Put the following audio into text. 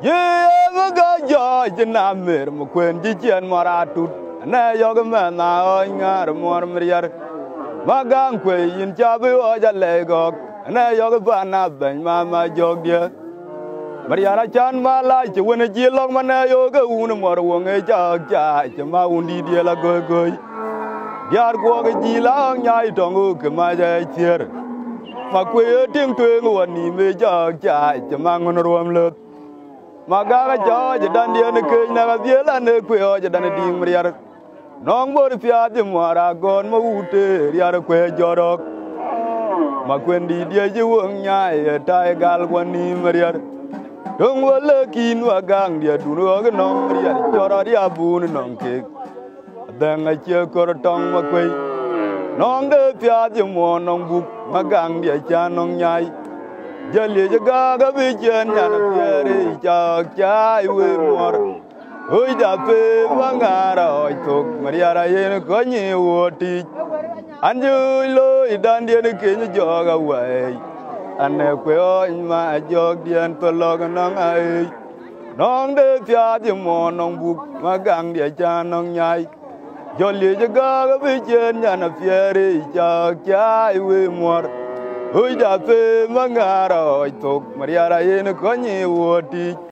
Ye ga jo jina mer mo kwen ji chen mara tut na yo ga ma na o ngar mor mriar magang kwe yin cha bi o ja le go na yo ga ba na ben ma jog dia Mariana chan ma la chi wona ji long ma na yo ga un mor wo nge cha cha ma un di dia la go go Diar go ga ji la nya i tong ke ma ja chier ma kwe ting twe ngo ni me cha ma ngon rom le Magaga George Dandian Kenya Viela Nequio than a ding Mariar. Non body fiat the Mara gone Maute, Yaraque Jorok. Maquendi, dear Juanya, a Taigal one in Mariar. Don't go lucky in Wagang, dear Dunogan, Maria, Joradia Boon and cake. Then I cheer Corotong Maque. Non the fiat the one on book, Magang, dear Chan on Yai. Jelly gaga vision and a fairy chai way more. Who da pay Mangara, I took Maria Yen Conny would teach. And you low it done the king jog away. And a quail in my jog the antolog on I. Non the fiat the morn on book, Magang the chan on yai. Jolly gaga vision and a fairy chai way more. Ui da pe mangara oi tok Maria Yen Conny would teach.